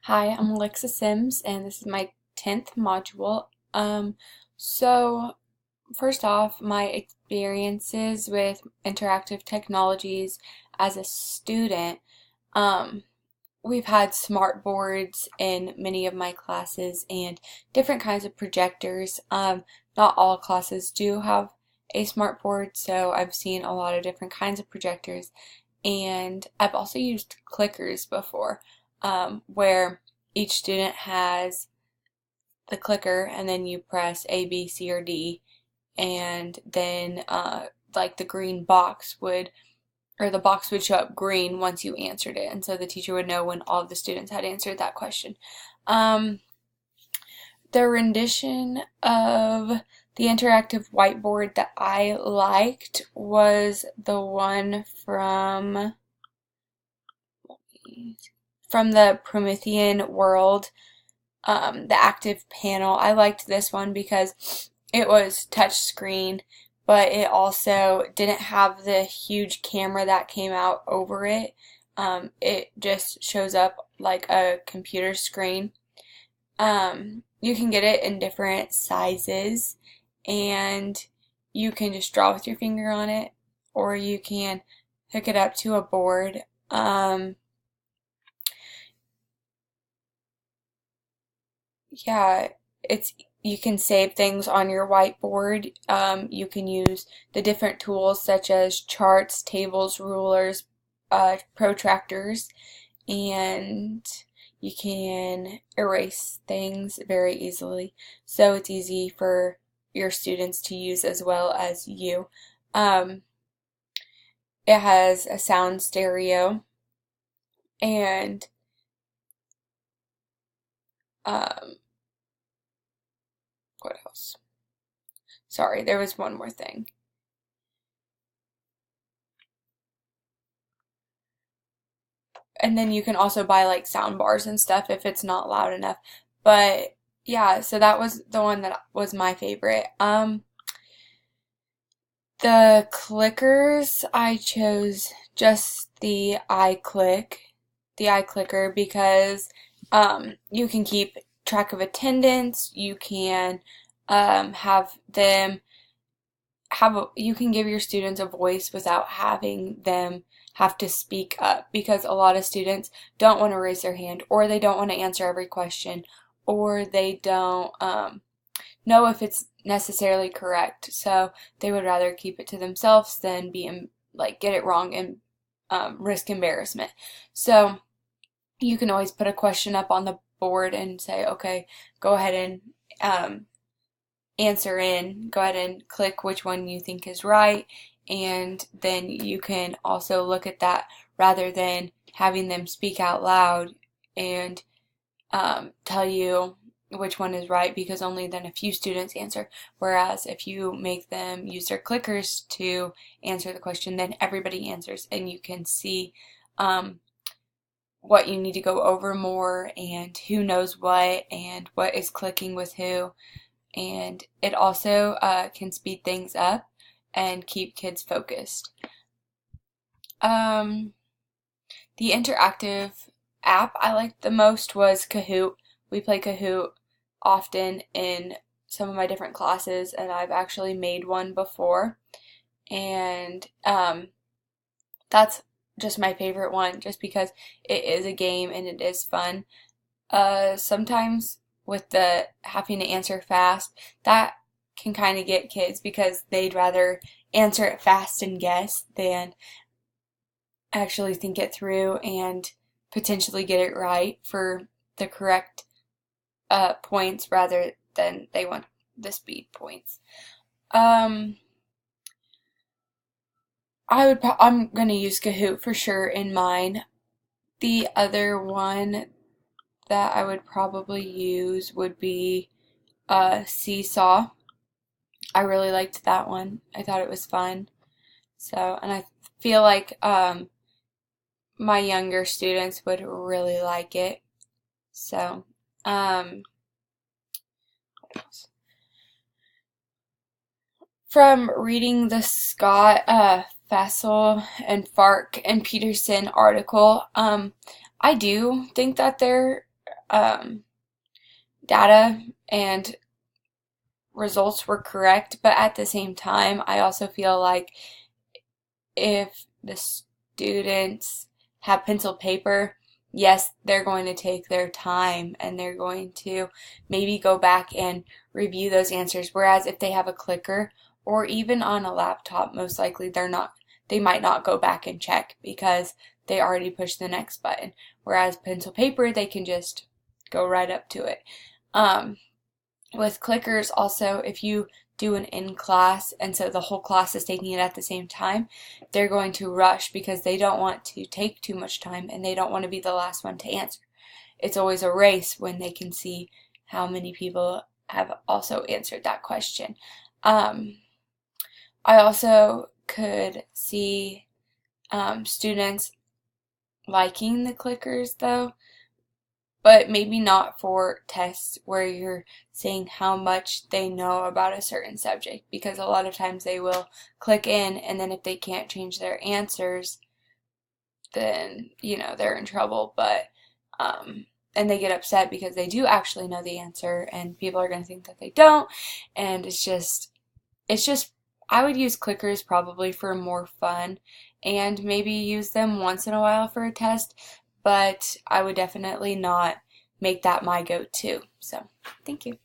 Hi, I'm Alexa Sims, and this is my 10th module. So first off, my experiences with interactive technologies as a student. Um, we've had smart boards in many of my classes and different kinds of projectors. Not all classes do have a smart board, so I've seen a lot of different kinds of projectors. And I've also used clickers before, where each student has the clicker and then you press A, B, C, or D, and then like the green box would, or the box would show up green once you answered it, and so the teacher would know when all of the students had answered that question. Um, the rendition of the interactive whiteboard that I liked was the one from the Promethean world, the active panel. I liked this one because it was touch screen, but it also didn't have the huge camera that came out over it. It just shows up like a computer screen. You can get it in different sizes, and you can just draw with your finger on it, or you can hook it up to a board. Yeah, it's you can save things on your whiteboard. You can use the different tools such as charts, tables, rulers, protractors, and you can erase things very easily. So it's easy for your students to use as well as you. Um, it has a sound stereo and um, what else? Sorry, there was one more thing. And then you can also buy like sound bars and stuff if it's not loud enough. But yeah, so that was the one that was my favorite. The clickers, I chose just the iClicker, because you can keep track of attendance. You can have them you can give your students a voice without having them have to speak up, because a lot of students don't want to raise their hand, or they don't want to answer every question, or they don't know if it's necessarily correct, so they would rather keep it to themselves than like get it wrong and risk embarrassment. So you can always put a question up on the board and say, okay, go ahead and um, go ahead and click which one you think is right, and then you can also look at that rather than having them speak out loud and tell you which one is right, because only then a few students answer. Whereas if you make them use their clickers to answer the question, then everybody answers, and you can see um, what you need to go over more, and who knows what, and what is clicking with who. And it also can speed things up and keep kids focused. Um, the interactive app I liked the most was Kahoot. We play Kahoot often in some of my different classes, and I've actually made one before. And that's just my favorite one, just because it is a game and it is fun. Sometimes with the having to answer fast, that can kind of get kids, because they'd rather answer it fast and guess than actually think it through and potentially get it right for the correct points, rather than they want the speed points. Um, I'm gonna use Kahoot for sure in mine. The other one that I would probably use would be Seesaw. I really liked that one. I thought it was fun. So, and I feel like my younger students would really like it. So, what else? From reading the Scott Fassel and Fark and Peterson article, I do think that they're data and results were correct, but at the same time, I also feel like if the students have pencil paper, yes, they're going to take their time and they're going to maybe go back and review those answers. Whereas if they have a clicker or even on a laptop, most likely they might not go back and check because they already pushed the next button. Whereas pencil paper, they can just go right up to it. With clickers also, if you do an in class and so the whole class is taking it at the same time, they're going to rush because they don't want to take too much time and they don't want to be the last one to answer. It's always a race when they can see how many people have also answered that question. I also could see students liking the clickers though, but maybe not for tests where you're seeing how much they know about a certain subject, because a lot of times they will click in and then if they can't change their answers, then they're in trouble. But and they get upset because they do actually know the answer and people are going to think that they don't, and it's just I would use clickers probably for more fun and maybe use them once in a while for a test, but I would definitely not make that my go-to. So, thank you.